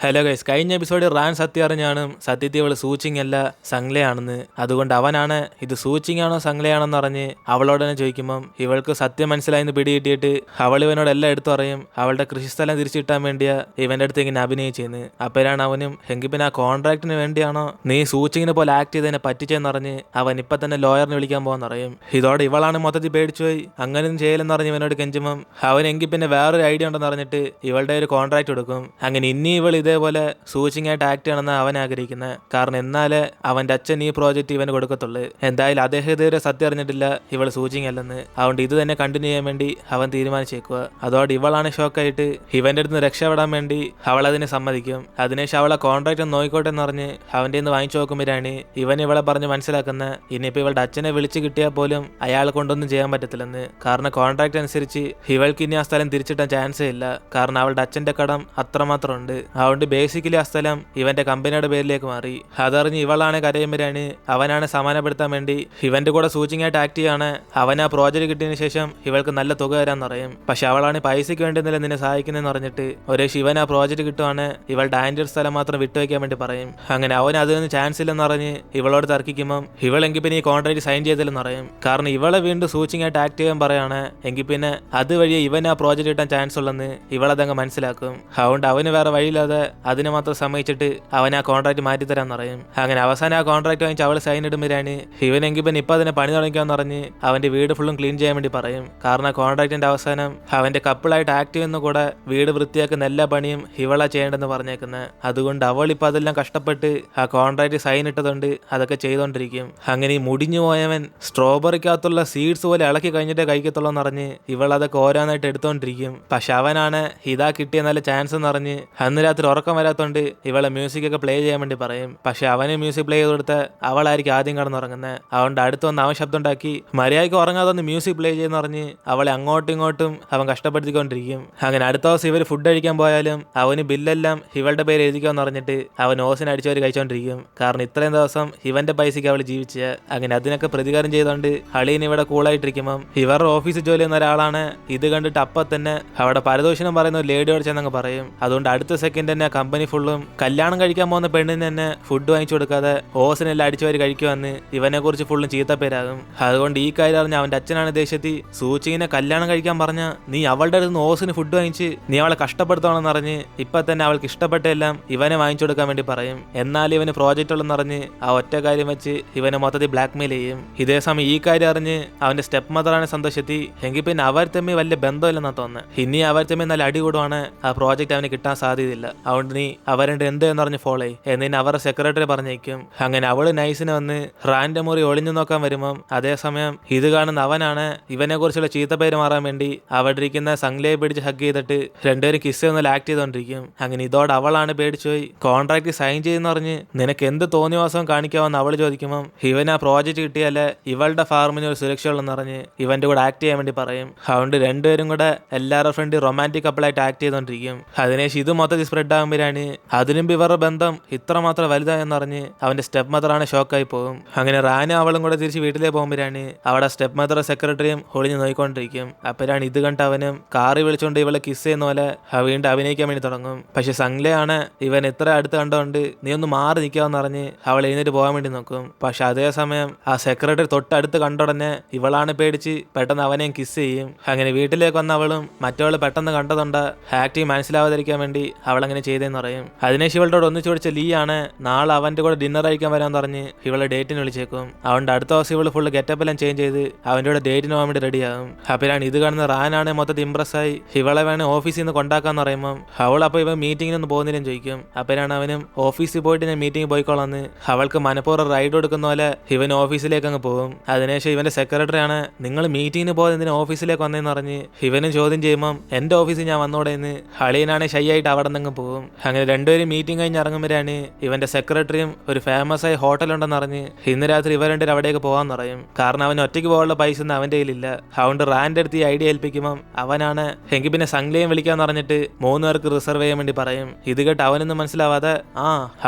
Hello guys, കഴിഞ്ഞ എപ്പിസോഡിൽ റാൻ സത്യം അറിഞ്ഞാണ് സത്യത്തിൽ അവൾ സൂച്ചിങ് അല്ല സംഗ്ലയാണെന്ന്. അതുകൊണ്ട് അവനാണ് ഇത് സൂച്ചിങ് ആണോ സംഗ്ലയാണോന്ന് അറിഞ്ഞ് അവളോട് തന്നെ ചോദിക്കുമ്പം ഇവൾക്ക് സത്യം മനസ്സിലായെന്ന് പിടികിട്ടിയിട്ട് അവൾ ഇവനോട് എല്ലാം എടുത്തു പറയും. അവളുടെ കൃഷിസ്ഥലം തിരിച്ചിട്ടാൻ വേണ്ടിയാ ഇവന്റെ അടുത്ത് ഇങ്ങനെ അഭിനയിച്ചെന്ന്. അപ്പോഴാണ് അവനും എങ്കിൽ പിന്നെ ആ കോൺട്രാക്ടിന് വേണ്ടിയാണോ നീ സൂച്ചിങ്ങിനെ പോലെ ആക്ട് ചെയ്തതിനെ പറ്റിച്ചെന്നറിഞ്ഞ് അവൻ ഇപ്പൊ തന്നെ ലോയറിനെ വിളിക്കാൻ പോകാന്നറിയും. ഇതോടെ ഇവളാണ് മൊത്തത്തിൽ പേടിച്ചുപോയി. അങ്ങനെയൊന്നും ചെയ്യലെന്ന് പറഞ്ഞ് ഇവനോട് കെഞ്ചുമ്പം അവൻ എങ്കിൽ പിന്നെ വേറൊരു ഐഡിയ ഉണ്ടെന്ന് പറഞ്ഞിട്ട് ഇവളുടെ ഒരു കോൺട്രാക്ട് കൊടുക്കും. അങ്ങനെ ഇനി ഇവൾ ഇതേപോലെ സൂച്ചിങ് ആയിട്ട് ആക്ട് ചെയ്യണമെന്ന് അവൻ ആഗ്രഹിക്കുന്നത്. കാരണം എന്നാലേ അവന്റെ അച്ഛൻ ഈ പ്രോജക്റ്റ് ഇവന് കൊടുക്കത്തുള്ളൂ. എന്തായാലും അദ്ദേഹം ഇതുവരെ സത്യം അറിഞ്ഞിട്ടില്ല ഇവൾ സൂച്ചിങ് അല്ലെന്ന്. അതുകൊണ്ട് ഇത് തന്നെ കണ്ടിന്യൂ ചെയ്യാൻ വേണ്ടി അവൻ തീരുമാനിച്ചേക്കുക. അതോടെ ഇവളാണ് ഷോക്കായിട്ട് ഇവന്റെ അടുത്ത് രക്ഷപ്പെടാൻ വേണ്ടി അവൾ അതിനെ സമ്മതിക്കും. അതിനുശേഷം അവളെ കോൺട്രാക്ട് നോയിക്കോട്ടെ എന്ന് പറഞ്ഞ് അവന്റെ നിന്ന് വാങ്ങിച്ചു നോക്കുമ്പോഴാണ് ഇവൻ ഇവളെ പറഞ്ഞ് മനസ്സിലാക്കുന്ന ഇനിയിപ്പോൾ ഇവളുടെ അച്ഛനെ വിളിച്ച് കിട്ടിയാൽ പോലും അയാളെ കൊണ്ടൊന്നും ചെയ്യാൻ പറ്റത്തില്ലെന്ന്. കാരണം കോൺട്രാക്ട് അനുസരിച്ച് ഇവൾക്ക് ഇനി ആ സ്ഥലം തിരിച്ചിട്ടാൻ ചാൻസേ ഇല്ല. കാരണം അവളുടെ അച്ഛന്റെ കടം അത്രമാത്രം ഉണ്ട്. അതുകൊണ്ട് ബേസിക്കലി ആ സ്ഥലം ഇവന്റെ കമ്പനിയുടെ പേരിലേക്ക് മാറി. അതറിഞ്ഞ് ഇവളാണ് കരയുമ്പോഴാണ് അവനാണ് സമാനപ്പെടുത്താൻ വേണ്ടി ഇവന്റെ കൂടെ സൂച്ചിങ് ആയിട്ട് ആക്ട് ചെയ്യാണ്. അവൻ ആ പ്രോജക്റ്റ് കിട്ടിയതിനു ശേഷം ഇവൾക്ക് നല്ല തുക തരാന്ന് പറയും. പക്ഷെ അവളാണ് പൈസയ്ക്ക് വേണ്ടി നിന്നെ സഹായിക്കുന്നതെന്ന് പറഞ്ഞിട്ട് ഒരേ ശിവൻ ആ പ്രോജക്റ്റ് കിട്ടുവാണ് ഇവളുടെ ആന്റിയുടെ സ്ഥലം മാത്രം വിട്ടുവയ്ക്കാൻ വേണ്ടി പറയും. അങ്ങനെ അവൻ അതിനൊന്നും ചാൻസ് ഇല്ലെന്ന് പറഞ്ഞ് ഇവളോട് തർക്കിക്കുമ്പം ഇവളെങ്കിൽ പിന്നെ ഈ കോൺട്രാക്ട് സൈൻ ചെയ്തില്ലെന്ന് പറയും. കാരണം ഇവളെ വീണ്ടും സൂച്ചിങ് ആയിട്ട് ആക്ട് ചെയ്യാൻ പറയാണ്. എങ്കിൽ പിന്നെ അതുവഴി ഇവൻ ആ പ്രോജക്റ്റ് കിട്ടാൻ ചാൻസ് ഉള്ളെന്ന് ഇവളതങ്ങ് മനസ്സിലാക്കും. അതുകൊണ്ട് അവന് വേറെ വഴിയില്ലാതെ അതിനെ മാത്രം സമ്മതിച്ചിട്ട് അവൻ ആ കോൺട്രാക്ട് മാറ്റിത്തരാന്ന് പറയും. അങ്ങനെ അവസാനം ആ കോൺട്രാക്ട് വാങ്ങിച്ച് അവൾ സൈൻ ഇടുമ്പോഴാണ് ഇവനെങ്കിൽ പിന്നെ ഇപ്പൊ അതിനെ പണി തുടങ്ങിക്കാന്ന് പറഞ്ഞ് അവന്റെ വീട് ഫുള്ളും ക്ലീൻ ചെയ്യാൻ വേണ്ടി പറയും. കാരണം ആ കോൺട്രാക്ടിന്റെ അവസാനം അവന്റെ കപ്പിളായിട്ട് ആക്ട് ചെയ്യുന്ന കൂടെ വീട് വൃത്തിയാക്കുന്ന എല്ലാ പണിയും ഇവളാ ചെയ്യേണ്ടെന്ന് പറഞ്ഞേക്കുന്നത്. അതുകൊണ്ട് അവൾ ഇപ്പൊ അതെല്ലാം കഷ്ടപ്പെട്ട് ആ കോൺട്രാക്ട് സൈൻ ഇട്ടതുകൊണ്ട് അതൊക്കെ ചെയ്തോണ്ടിരിക്കും. അങ്ങനെ ഈ മുടിഞ്ഞു പോയവൻ സ്ട്രോബെറിക്കകത്തുള്ള സീഡ്സ് പോലെ ഇളക്കി കഴിഞ്ഞിട്ടേ കഴിക്കത്തുള്ളൂ എന്ന് പറഞ്ഞ് ഇവൾ അതൊക്കെ ഓരോന്നായിട്ട് എടുത്തോണ്ടിരിക്കും. പക്ഷെ അവനാണ് ഇതാ കിട്ടിയ നല്ല ചാൻസ് എന്ന് പറഞ്ഞ് അന്ന് രാത്രി ഉറക്കം വരാത്തോണ്ട് ഇവളെ മ്യൂസിക് ഒക്കെ പ്ലേ ചെയ്യാൻ വേണ്ടി പറയും. പക്ഷെ അവന് മ്യൂസിക് പ്ലേ ചെയ്ത് കൊടുത്ത് അവളായിരിക്കും ആദ്യം കിടന്നുറങ്ങുന്നത്. അതുകൊണ്ട് അടുത്ത് വന്ന് അവൻ ശബ്ദം ഉണ്ടാക്കി മര്യാദയ്ക്ക് ഉറങ്ങാതെ ഒന്ന് മ്യൂസിക് പ്ലേ ചെയ്യുന്ന പറഞ്ഞ് അവളെ അങ്ങോട്ടും ഇങ്ങോട്ടും അവൻ കഷ്ടപ്പെടുത്തിക്കൊണ്ടിരിക്കും. അങ്ങനെ അടുത്ത ദിവസം ഇവർ ഫുഡ് കഴിക്കാൻ പോയാലും അവന് ബില്ലെല്ലാം ഇവളുടെ പേര് എഴുതിക്കാന്ന് പറഞ്ഞിട്ട് അവൻ ഓസിന് അടിച്ചവർ കഴിച്ചോണ്ടിരിക്കും. കാരണം ഇത്രയും ദിവസം ഇവന്റെ പൈസയ്ക്ക് അവൾ ജീവിച്ച. അങ്ങനെ അതിനൊക്കെ പ്രതികാരം ചെയ്തോണ്ട് അളീൻ ഇവിടെ കൂളായിട്ടിരിക്കുമ്പം ഇവരുടെ ഓഫീസിൽ ജോലി ചെയ്യുന്ന ഒരാളാണ് ഇത് കണ്ടിട്ട് അപ്പം തന്നെ അവിടെ പരദോഷണം പറയുന്ന ഒരു ലേഡിയോട് ചെന്നങ്ങ് പറയും. അതുകൊണ്ട് അടുത്ത സെക്കൻഡ് തന്നെ കമ്പനി ഫുള്ളും കല്യാണം കഴിക്കാൻ പോകുന്ന പെണ്ണിന് തന്നെ ഫുഡ് വാങ്ങിച്ചു കൊടുക്കാതെ ഓസിനെല്ലാം അടിച്ചുവരി കഴിക്കുവന്ന് ഇവനെ കുറിച്ച് ഫുള്ളും ചീത്തപ്പേരാകും. അതുകൊണ്ട് ഈ കാര്യം അറിഞ്ഞ അവന്റെ അച്ഛനാണ് ദേഷ്യത്തിൽ സൂചിനെ കല്യാണം കഴിക്കാൻ പറഞ്ഞ നീ അവളുടെ അടുത്ത് ഓസിന് ഫുഡ് വാങ്ങിച്ച് നീ അവളെ കഷ്ടപ്പെടുത്തണമെന്ന് അറിഞ്ഞ് ഇപ്പൊ തന്നെ അവൾക്ക് ഇഷ്ടപ്പെട്ടെല്ലാം ഇവനെ വാങ്ങിച്ചു കൊടുക്കാൻ വേണ്ടി പറയും. എന്നാൽ ഇവന് പ്രോജക്റ്റ് ഉള്ളെന്ന് അറിഞ്ഞ് ആ ഒറ്റ കാര്യം വെച്ച് ഇവനെ മൊത്തത്തിൽ ബ്ലാക്ക് മെയിൽ ചെയ്യും. ഇതേ സമയം ഈ കാര്യം അറിഞ്ഞ് അവന്റെ സ്റ്റെപ്പ് മദറാണ് സന്തോഷത്തി. എങ്കിൽ പിന്നെ അവർ തമ്മിൽ വലിയ ബന്ധമില്ലെന്നാ തോന്നുന്നത്. ഇനി അവർ തമ്മിൽ നല്ല അടി കൂടുവാണ് ആ പ്രോജക്റ്റ് അവന് കിട്ടാൻ സാധ്യതയില്ല. അതുകൊണ്ട് നീ അവരുടെ എന്ത് എന്നറിഞ്ഞ് ഫോളോ ചെയ്യും എന്നിന് അവരുടെ സെക്രട്ടറി പറഞ്ഞേക്കും. അങ്ങനെ അവള് നൈസിന് വന്ന് റാൻഡ് മുറി ഒളിഞ്ഞു നോക്കാൻ വരുമ്പം അതേസമയം ഇത് കാണുന്ന അവനാണ് ഇവനെ കുറിച്ചുള്ള ചീത്തപ്പേര് മാറാൻ വേണ്ടി അവിടെ ഇരിക്കുന്ന സംഗ്ലയെ പിടിച്ച് ഹഗ് ചെയ്തിട്ട് രണ്ടുപേരും കിസ് ചെയ്യുന്ന ആക്ട് ചെയ്തോണ്ടിരിക്കും. അങ്ങനെ ഇതോടെ അവളാണ് പേടിച്ചുപോയി കോൺട്രാക്ട് സൈൻ ചെയ്യുന്ന പറഞ്ഞ് നിനക്ക് എന്ത് തോന്നിവാസവും കാണിക്കാമെന്ന് അവൾ ചോദിക്കുമ്പം ഇവൻ ആ പ്രോജക്റ്റ് കിട്ടിയാല് ഇവളുടെ ഫാർമിന് ഒരു സുരക്ഷ ഉള്ളെന്ന് പറഞ്ഞ് ഇവന്റെ കൂടെ ആക്ട് ചെയ്യാൻ വേണ്ടി പറയും. അതുകൊണ്ട് രണ്ടുപേരും കൂടെ എല്ലാവരുടെ ഫ്രണ്ട് റൊമാൻറ്റിക് കപ്പിളായിട്ട് ആക്ട് ചെയ്തോണ്ടിരിക്കും. അതിനുശേഷം ഇത് മൊത്തത്തിൽ സ്പ്രെഡ് ആകുമ്പോഴാണ് അതിനും ഇവരുടെ ബന്ധം ഇത്രമാത്രം വലുതായെന്നറിഞ്ഞ് അവന്റെ സ്റ്റെപ്പ് മദറാണ് ഷോക്കായി പോകും. അങ്ങനെ റാനും അവളും കൂടെ തിരിച്ച് വീട്ടിലേക്ക് പോകുമ്പോഴാണ് അവിടെ സ്റ്റെപ്പ് മദർ സെക്രട്ടറിയും ഒളിഞ്ഞു നോയിക്കൊണ്ടിരിക്കും. അപ്പോഴാണ് ഇത് കണ്ട് അവനും കാറി വിളിച്ചുകൊണ്ട് ഇവളെ കിസ് ചെയ്യുന്ന പോലെ വീണ്ടും അഭിനയിക്കാൻ വേണ്ടി തുടങ്ങും. പക്ഷെ സംഗ്ലയാണ് ഇവൻ ഇത്ര അടുത്ത് കണ്ടുകൊണ്ട് നീ ഒന്ന് മാറി നിൽക്കാമെന്ന് പറഞ്ഞ് അവൾ എഴുന്നേറ്റ് പോകാൻ വേണ്ടി നോക്കും. പക്ഷെ അതേസമയം ആ സെക്രട്ടറി തൊട്ടടുത്ത് കണ്ടുടനെ ഇവളാണ് പേടിച്ച് പെട്ടെന്ന് അവനെയും കിസ് ചെയ്യും. അങ്ങനെ വീട്ടിലേക്ക് വന്ന അവളും മറ്റവള് പെട്ടെന്ന് കണ്ടതുണ്ട് ആക്ടിങ് മനസ്സിലാവാതിരിക്കാൻ വേണ്ടി അവളങ്ങനെ ചെയ്തതെന്ന് പറയും. അതിനേശം ഇവളോട് ഒന്നിച്ചു പിടിച്ച ലീ ആണ് നാളെ അവന്റെ കൂടെ ഡിന്നർ കഴിക്കാൻ വരാൻ പറഞ്ഞ് ഇവളെ ഡേറ്റിന് വിളിച്ചേക്കും. അതുകൊണ്ട് അടുത്ത ദിവസം ഇവള് ഫുള്ള് ഗെറ്റപ്പ് എല്ലാം ചേഞ്ച് ചെയ്ത് അവന്റെ കൂടെ ഡേറ്റിന് പോകാൻ വേണ്ടി റെഡിയാകും. അപ്പോഴാണ് ഇത് കാണുന്ന റാനാണ് മൊത്തത്തിൽ ഇംപ്രസ് ആയി ഇവളെ വേണേ ഓഫീസിൽ നിന്ന് കൊണ്ടാക്കാന്ന് പറയുമ്പോൾ അവൾ അപ്പോൾ ഇവൻ മീറ്റിങ്ങിനൊന്നും പോകുന്നില്ലെന്ന് ചോദിക്കും. അപ്പോഴാണ് അവനും ഓഫീസിൽ പോയിട്ട് ഞാൻ മീറ്റിംഗ് പോയിക്കോളാന്ന് അവൾക്ക് മനഃപൂർവ്വം റൈഡ് കൊടുക്കുന്ന പോലെ ഇവൻ ഓഫീസിലേക്ക് അങ്ങ് പോകും. അതിനുശേഷം ഇവന്റെ സെക്രട്ടറിയാണ് നിങ്ങൾ മീറ്റിങ്ങിന് പോയത് എന്തിനാ ഓഫീസിലേക്ക് വന്നതെന്ന് പറഞ്ഞ് ഇവനും ചോദ്യം ചെയ്യുമ്പം എന്റെ ഓഫീസിൽ ഞാൻ വന്നോടെ എന്ന് അളിയനാണ് ഷൈ ആയിട്ട് അവിടെ നിന്ന് പോകും. അങ്ങനെ രണ്ടുപേരും മീറ്റിംഗ് കഴിഞ്ഞ് ഇറങ്ങുമ്പോഴാണ് ഇവന്റെ സെക്രട്ടറിയും ഒരു ഫേമസ് ആയ ഹോട്ടലുണ്ടെന്ന് അറിഞ്ഞ് ഇന്ന് രാത്രി ഇവർ രണ്ടുപേരും അവിടേക്ക് പോകാൻ പറയും. കാരണം അവൻ ഒറ്റയ്ക്ക് പോകാനുള്ള പൈസ ഒന്നും അവന്റെ കയ്യിലില്ല. അതുകൊണ്ട് റാൻഡ് അടുത്ത് ഈ ഐഡിയ ഏൽപ്പിക്കുമ്പം അവനാണ് എങ്കിൽ പിന്നെ സംഗ്ലയും വിളിക്കാന്ന് പറഞ്ഞിട്ട് 3 പേർക്ക് റിസർവ് ചെയ്യാൻ വേണ്ടി പറയും. ഇത് കേട്ട് അവനൊന്നും മനസ്സിലാവാതെ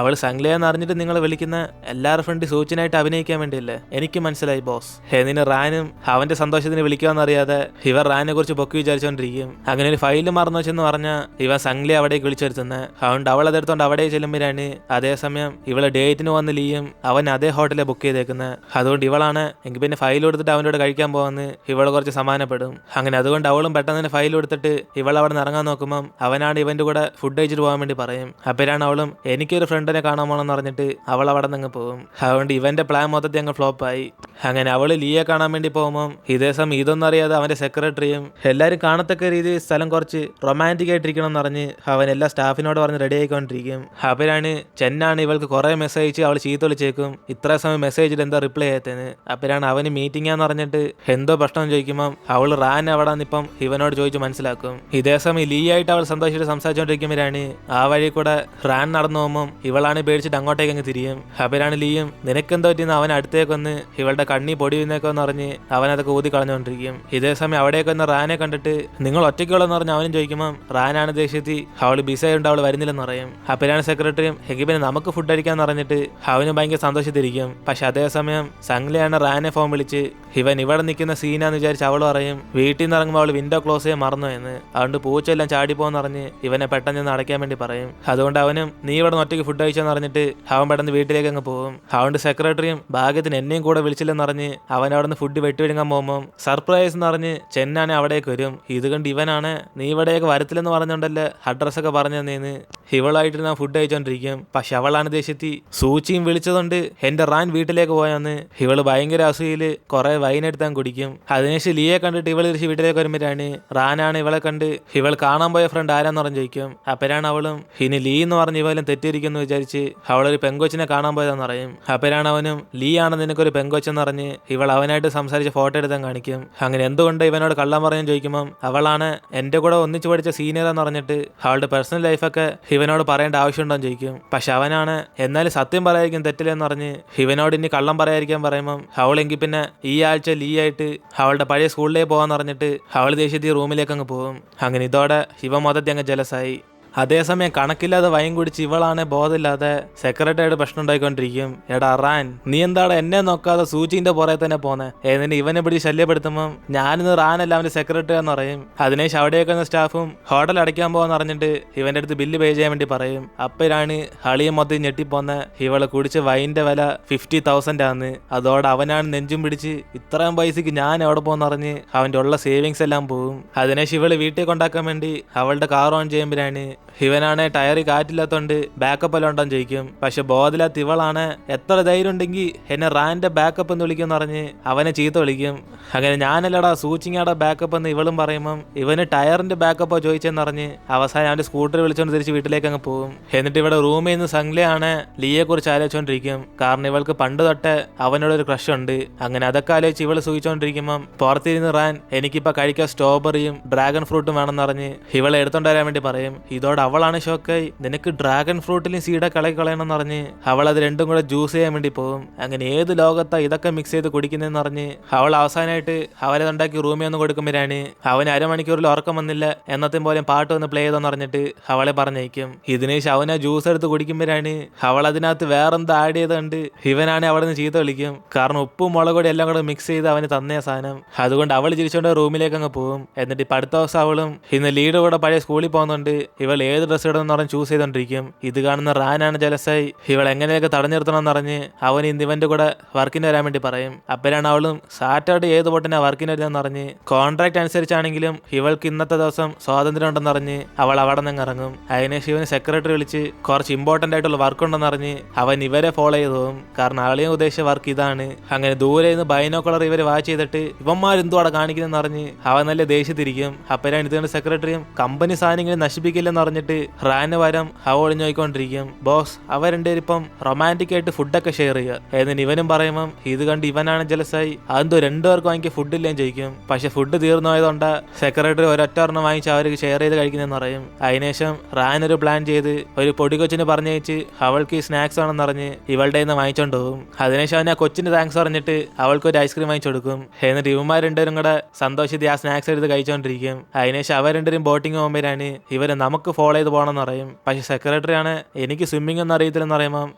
അവൾ സംഗ്ലയെന്ന് അറിഞ്ഞിട്ട് നിങ്ങൾ വിളിക്കുന്ന എല്ലാവരുടെ ഫ്രണ്ട് സൂചനായിട്ട് അഭിനയിക്കാൻ വേണ്ടിയല്ലേ, എനിക്ക് മനസ്സിലായി ബോസ് എന്നിന് റാനും അവന്റെ സന്തോഷത്തിന് വിളിക്കാന്നറിയാതെ ഇവർ റാനെ കുറിച്ച് പൊക്കി വിചാരിച്ചോണ്ടിരിക്കും. അങ്ങനെ ഒരു ഫയല് മറന്നു വെച്ചെന്ന് പറഞ്ഞ ഇവ സംഗ്ലയെ അവിടേക്ക് വിളിച്ചെടുത്തുന്നത്. അതുകൊണ്ട് അവൾ അതെടുത്തോണ്ട് അവിടെ ചെല്ലുമ്പോഴാണ് അതേസമയം ഇവളെ ഡേറ്റിന് വന്ന് ലീയും അവൻ അതേ ഹോട്ടലിൽ ബുക്ക് ചെയ്തേക്കുന്നത്. അതുകൊണ്ട് ഇവളാണ് എങ്കിൽ പിന്നെ ഫയൽ കൊടുത്തിട്ട് അവനോട് കഴിക്കാൻ പോകുന്നത് ഇവളെ കുറച്ച് സമാനപ്പെടും. അങ്ങനെ അതുകൊണ്ട് അവളും പെട്ടെന്ന് തന്നെ ഫയൽ കൊടുത്തിട്ട് ഇവൾ അവിടെ നിന്ന് ഇറങ്ങാൻ നോക്കുമ്പം അവനാണ് ഇവന്റെ കൂടെ ഫുഡ് കഴിച്ചിട്ട് പോകാൻ വേണ്ടി പറയും. അപ്പോഴാണ് അവളും എനിക്കൊരു ഫ്രണ്ടിനെ കാണാൻ പോകണമെന്ന് പറഞ്ഞിട്ട് അവൾ അവിടെ നിന്ന് പോകും. അതുകൊണ്ട് ഇവന്റെ പ്ലാൻ മൊത്തത്തിൽ അങ്ങ് ഫ്ലോപ്പായി. അങ്ങനെ അവള് ലീയെ കാണാൻ വേണ്ടി പോകുമ്പോൾ ഇതേസം ഇതൊന്നും അറിയാതെ അവന്റെ സെക്രട്ടറിയും എല്ലാവരും കാണത്തക്ക രീതിയിൽ സ്ഥലം കുറച്ച് റൊമാൻറ്റിക് ആയിട്ടിരിക്കണം എന്ന് പറഞ്ഞ് അവൻ എല്ലാ സ്റ്റാഫിനോട് പറഞ്ഞ് റെഡി ആയിക്കൊണ്ടിരിക്കും. അപ്പോഴാണ് ചെന്നാണ് ഇവൾക്ക് കുറെ മെസ്സേജ് അവൾ ചീത്ത വിളിച്ചേക്കും ഇത്ര സമയം മെസ്സേജിൽ എന്താ റിപ്ലൈ ചെയ്തേന്ന്. അപ്പോഴാണ് അവന് മീറ്റിംഗാന്ന് പറഞ്ഞിട്ട് എന്തോ പ്രശ്നം ചോദിക്കുമ്പോൾ അവൾ റാൻ അവിടെ നിന്നിപ്പം ഇവനോട് ചോദിച്ചു മനസ്സിലാക്കും. ഇതേസമയം ലീ ആയിട്ട് അവൾ സന്തോഷിച്ച് സംസാരിച്ചുകൊണ്ടിരിക്കുമ്പോഴാണ് ആ വഴി കൂടെ റാൻ നടന്നു പോകുമ്പോൾ ഇവളാണ് പേടിച്ചിട്ട് അങ്ങോട്ടേക്ക് അങ്ങ് തിരിയും. അപ്പോഴാണ് ലീയും നിനക്കെന്തോ പറ്റിയെന്ന് അവൻ അടുത്തേക്കൊന്ന് ഇവളുടെ കണ്ണി പൊടി വീന്നേക്കെന്ന് പറഞ്ഞ് അവനതൊക്കെ ഊതി കളഞ്ഞുകൊണ്ടിരിക്കും. ഇതേസമയം അവിടേക്ക് വന്ന് റാനെ കണ്ടിട്ട് നിങ്ങൾ ഒറ്റയ്ക്കുള്ളതെന്ന് പറഞ്ഞ് അവനും ചോദിക്കുമ്പോൾ റാനാണ് ദേഷ്യത്തി അവൾ ബിസി ആയതുകൊണ്ട് അവൾ വരുന്നില്ലെന്ന് പറയും. അപ്പോഴാണ് സെക്രട്ടറിയും എങ്കിൽ പിന്നെ നമുക്ക് ഫുഡ് അടിക്കാന്ന് പറഞ്ഞിട്ട് അവനും ഭയങ്കര സന്തോഷത്തിരിക്കും. പക്ഷെ അതേസമയം സംഗ്ലയാണ് റാനെ ഫോൺ വിളിച്ച് ഇവൻ ഇവിടെ നിൽക്കുന്ന സീനാന്ന് വിചാരിച്ച് അവൾ പറയും വീട്ടിൽ നിന്ന് ഇറങ്ങുമ്പോൾ അവൾ വിൻഡോ ക്ലോസ് ചെയ്യാൻ മറന്നു എന്ന്. അതുകൊണ്ട് പൂച്ചെല്ലാം ചാടിപ്പോന്ന് പറഞ്ഞ് ഇവനെ പെട്ടെന്ന് നിന്ന് അടയ്ക്കാൻ വേണ്ടി പറയും. അതുകൊണ്ട് അവനും നീ ഇവിടെ ഒറ്റയ്ക്ക് ഫുഡ് കഴിച്ചെന്ന് പറഞ്ഞിട്ട് അവൻ പെട്ടെന്ന് വീട്ടിലേക്ക് അങ്ങ് പോകും. അതുകൊണ്ട് സെക്രട്ടറിയും ഭാഗ്യത്തിന് എന്നെയും കൂടെ വിളിച്ചില്ലെന്ന് പറഞ്ഞ് അവൻ അവിടെ നിന്ന് ഫുഡ് വെട്ടിവിഴുങ്ങാൻ പോകുമ്പോൾ സർപ്രൈസ് എന്ന് പറഞ്ഞ് ചെന്നാണ് അവിടേക്ക് വരും. ഇത് കണ്ട് ഇവനാണ് നീ ഇവിടേക്ക് വരത്തില്ലെന്ന് പറഞ്ഞോണ്ടല്ലേ അഡ്രസ്സൊക്കെ പറഞ്ഞു തന്നേന്ന് ഇവളായിട്ട് ഞാൻ ഫുഡ് കഴിച്ചോണ്ടിരിക്കും. പക്ഷെ അവളാണ് ദേഷ്യത്തി സൂചിയും വിളിച്ചതുകൊണ്ട് എന്റെ റാൻ വീട്ടിലേക്ക് പോയാന്ന് ഇവള് ഭയങ്കര അസൂയില് കുറെ വൈനെടുത്താൻ കുടിക്കും. അതിനുശേഷം ലീയെ കണ്ടിട്ട് ഇവള് തിരിച്ച് വീട്ടിലേക്ക് വരുമ്പോഴാണ് റാനാണ് ഇവളെ കണ്ട് ഇവൾ കാണാൻ പോയ ഫ്രണ്ട് ആരാന്ന് പറഞ്ഞു ചോദിക്കും. അപ്പോഴാണ് അവളും ഇനി ലീ എന്ന് പറഞ്ഞ് ഇവലും തെറ്റിയിരിക്കുന്നു വിചാരിച്ച് അവളൊരു പെങ്കൊച്ചിനെ കാണാൻ പോയതെന്ന് പറയും. അപ്പോഴാണ് അവനും ലീ ആണ് നിനക്കൊരു പെങ്കൊച്ചെന്ന് പറഞ്ഞ് ഇവൾ അവനായിട്ട് സംസാരിച്ച് ഫോട്ടോ എടുത്താൻ കാണിക്കും. അങ്ങനെ എന്തുകൊണ്ട് ഇവനോട് കള്ളം പറയാൻ ചോദിക്കുമ്പോൾ അവളാണ് എന്റെ കൂടെ ഒന്നിച്ചു പഠിച്ച സീനിയർ എന്ന് പറഞ്ഞിട്ട് അവളുടെ പേഴ്സണൽ ലൈഫൊക്കെ ഇവനോട് പറയേണ്ട ആവശ്യമുണ്ടോ എന്ന് ചോദിക്കും. പക്ഷെ അവനാണ് എന്നാലും സത്യം പറയാതിരിക്കും തെറ്റില്ലെന്ന് പറഞ്ഞ് ഇവനോട് ഇനി കള്ളം പറയാതിരിക്കാൻ പറയുമ്പം അവളെങ്കിൽ പിന്നെ ഈ ആഴ്ച ലീ ആയിട്ട് അവളുടെ പഴയ സ്കൂളിലേക്ക് പോകാന്ന് പറഞ്ഞിട്ട് അവൾ ദേഷ്യത്തിൽ റൂമിലേക്ക് അങ്ങ് പോകും. അങ്ങനെ ഇതോടെ ഇവ മൊത്തത്തിൽ അങ്ങ് ജലസായി. അതേസമയം കണക്കില്ലാതെ വൈൻ കുടിച്ച് ഇവളാണ് ബോധമില്ലാതെ സെക്രട്ടറിയായിട്ട് പ്രശ്നം ഉണ്ടായിക്കൊണ്ടിരിക്കും. എടാ റാൻ നീ എന്താടാ എന്നെ നോക്കാതെ സൂചിന്റെ പുറകെ തന്നെ പോന്നെ എന്നിട്ട് ഇവനെ പിടിച്ച് ശല്യപ്പെടുത്തുമ്പോൾ ഞാനിന്ന് റാനല്ല അവന്റെ സെക്രട്ടറി എന്ന് പറയും. അതിനേശം അവിടെയൊക്കെ സ്റ്റാഫും ഹോട്ടൽ അടയ്ക്കാൻ പോകാന്ന് പറഞ്ഞിട്ട് ഇവന്റെ അടുത്ത് ബില്ല് പേ ചെയ്യാൻ വേണ്ടി പറയും. അപ്പോഴാണ് അളിയും മൊത്തം ഞെട്ടിപ്പോന്നെ ഇവളെ കുടിച്ച് വൈൻ്റെ വില 50,000 ആന്ന്. അതോടെ അവനാണ് നെഞ്ചും പിടിച്ച് ഇത്രയും പൈസക്ക് ഞാൻ എവിടെ പോകുന്ന പറഞ്ഞ് അവന്റെ ഉള്ള സേവിങ്സ് എല്ലാം പോകും. അതിനേശം ഇവള് വീട്ടിൽ കൊണ്ടാക്കാൻ വേണ്ടി അവളുടെ കാർ ഓൺ ചെയ്യുമ്പോഴാണ് ഇവനാണ് ടയറി കാറ്റില്ലാത്തോണ്ട് ബാക്കപ്പ് എല്ലാം ഉണ്ടെന്ന് ചോദിക്കും. പക്ഷെ ബോധമില്ലാത്ത ഇവളാണ് എത്ര ധൈര്യം ഉണ്ടെങ്കിൽ എന്നെ റാന്റെ ബാക്കപ്പ് എന്ന് വിളിക്കുമെന്ന് പറഞ്ഞ് അവനെ ചീത്ത വിളിക്കും. അങ്ങനെ ഞാനല്ലടാ സൂചിങ്ങാടെ ബാക്കപ്പ് എന്ന് ഇവളും പറയുമ്പം ഇവന് ടയറിന്റെ ബാക്കപ്പോ ചോദിച്ചെന്ന് പറഞ്ഞ് അവസാനം അവന്റെ സ്കൂട്ടർ വിളിച്ചോണ്ട് തിരിച്ച് വീട്ടിലേക്ക് അങ്ങ് പോകും. എന്നിട്ട് ഇവിടെ റൂമിൽ നിന്ന് സംഗ്ലയാണ് ലീയെ കുറിച്ച് ആലോചിച്ചോണ്ടിരിക്കും. കാരണം ഇവൾക്ക് പണ്ട് തൊട്ട് അവനോടൊരു ക്രഷ് ഉണ്ട്. അങ്ങനെ അതൊക്കെ ആലോചിച്ച് ഇവള് സൂചിച്ചോണ്ടിരിക്കുമ്പം പുറത്തിരുന്ന് റാൻ എനിക്കിപ്പോ കഴിക്കാൻ സ്ട്രോബെറിയും ഡ്രാഗൺ ഫ്രൂട്ടും വേണമെന്ന് പറഞ്ഞ് ഇവളെ എടുത്തോണ്ട് വരാൻ വേണ്ടി പറയും. ഇതോടെ അവളാണ് ഷോക്കായി നിനക്ക് ഡ്രാഗൺ ഫ്രൂട്ടിലും സീഡ കളയണം എന്ന് പറഞ്ഞ് അവൾ അത് രണ്ടും കൂടെ ജ്യൂസ് ചെയ്യാൻ വേണ്ടി പോകും. അങ്ങനെ ഏത് ലോകത്താ ഇതൊക്കെ മിക്സ് ചെയ്ത് കുടിക്കുന്നതെന്ന് പറഞ്ഞ് അവൾ അവസാനമായിട്ട് അവരതുണ്ടാക്കി റൂമിൽ ഒന്ന് കൊടുക്കുമ്പോഴാണ് അവന് അരമണിക്കൂറിൽ ഉറക്കം വന്നില്ല എന്നത്തെ പോലെ പാട്ട് ഒന്ന് പ്ലേ ചെയ്തെന്ന് പറഞ്ഞിട്ട് അവളെ പറഞ്ഞേക്കും. ഇതിനേശം അവൻ ആ ജ്യൂസ് എടുത്ത് കുടിക്കുമ്പോഴാണ് അവൾ അതിനകത്ത് വേറെന്താ ആഡ് ചെയ്തുകൊണ്ട് ഇവനാണ് അവിടെ നിന്ന് ചീത്ത വിളിക്കും. കാരണം ഉപ്പും മുളകൊടി എല്ലാം കൂടെ മിക്സ് ചെയ്ത് അവന് തന്നേ സാധനം. അതുകൊണ്ട് അവൾ ചിരിച്ചോണ്ട് റൂമിലേക്ക് അങ്ങ് പോകും. എന്നിട്ട് ഇപ്പൊ അടുത്ത ദിവസം അവളും ഇന്ന് ലീഡ് കൂടെ പഴയ സ്കൂളിൽ പോകുന്നുണ്ട് ഇവൾ ഏത് ഡ്രസ്സ് ഇടുമെന്ന് പറഞ്ഞ് ചൂസ് ചെയ്തോണ്ടിരിക്കും. ഇത് കാണുന്ന റാനാണ് ജലസായി ഇവൾ എങ്ങനെയൊക്കെ തടഞ്ഞു നിർത്തണമെന്ന് പറഞ്ഞ് അവൻ ഇന്ന് ഇവന്റെ കൂടെ വർക്കിന് വരാൻ വേണ്ടി പറയും. അപ്പോഴാണ് അവളും സാറ്റർഡേ ഏത് പൊട്ടിനാ വർക്കിന് വരുന്നതെന്ന് പറഞ്ഞ് കോൺട്രാക്ട് അനുസരിച്ചാണെങ്കിലും ഇവൾക്ക് ഇന്നത്തെ ദിവസം സ്വാതന്ത്ര്യം ഉണ്ടെന്ന് പറഞ്ഞ് അവൾ അവിടെ നിന്ന് ഇറങ്ങും. അതിനുശേഷം ഇവന് സെക്രട്ടറി വിളിച്ച് കുറച്ച് ഇമ്പോർട്ടന്റ് ആയിട്ടുള്ള വർക്ക് ഉണ്ടെന്ന് പറഞ്ഞ് അവൻ ഇവരെ ഫോളോ ചെയ്തു പോകും. കാരണം ആളെയും ഉദ്ദേശിച്ച വർക്ക് ഇതാണ്. അങ്ങനെ ദൂരെ നിന്ന് ബൈനോക്കുലർ ഇവര് വാച്ച് ചെയ്തിട്ട് ഇവന്മാരെന്തോ അവിടെ കാണിക്കുന്നതെന്ന് പറഞ്ഞ് അവൻ നല്ല ദേഷ്യത്തിരിക്കും. അപ്പോഴാണ് ഇതുകൊണ്ട് സെക്രട്ടറിയും കമ്പനി സാധനങ്ങൾ നശിപ്പിക്കില്ലെന്ന് പറഞ്ഞിട്ട് റാന് വരം അവ ഒളിഞ്ഞു നോക്കിക്കൊണ്ടിരിക്കും. ബോസ് അവരെന്തേരിപ്പം റൊമാൻറ്റിക് ആയിട്ട് ഫുഡൊക്കെ ഷെയർ ചെയ്യുക എന്നിട്ട് ഇവനും പറയുമ്പം ഇത് കണ്ട് ഇവനാണ് ജലസായി അതെന്തോ രണ്ടുപേർക്ക് വാങ്ങിക്കുക ഫുഡില്ലേന്ന് ചോദിക്കും. പക്ഷെ ഫുഡ് തീർന്നു പോയതുകൊണ്ട് സെക്രട്ടറി ഒരൊറ്റ ഒരെണ്ണം വാങ്ങിച്ച് അവർക്ക് ഷെയർ ചെയ്ത് കഴിക്കുന്നതെന്ന് പറയും. അതിനുശേഷം റാൻ ഒരു പ്ലാൻ ചെയ്ത് ഒരു പൊടി കൊച്ചിന് പറഞ്ഞയച്ച് അവൾക്ക് ഈ സ്നാക്സ് ആണെന്ന് പറഞ്ഞ് ഇവളുടെ നിന്ന് വാങ്ങിച്ചോണ്ട് പോകും. അതിനുശേഷം അവൻ ആ കൊച്ചിന് താങ്ക്സ് പറഞ്ഞിട്ട് അവൾക്ക് ഒരു ഐസ്ക്രീം വാങ്ങിച്ചു കൊടുക്കും. എന്നിട്ട് ഇവന്മാർ രണ്ടുപേരും കൂടെ സന്തോഷത്തിൽ ആ സ്നാക്സ് എടുത്ത് കഴിച്ചോണ്ടിരിക്കും. അതിനുശേഷം അവർ രണ്ടുപേരും ബോട്ടിങ് പോകുമ്പോഴാണ് ഇവര് നമുക്ക് ഫോളോ ഫോളോ ചെയ്ത് പോകണമെന്ന് പറയും. പക്ഷെ സെക്രട്ടറി ആണ് എനിക്ക് സ്വിമ്മിംഗ് ഒന്നും അറിയത്തില്ലെന്ന് പറയുമ്പോൾ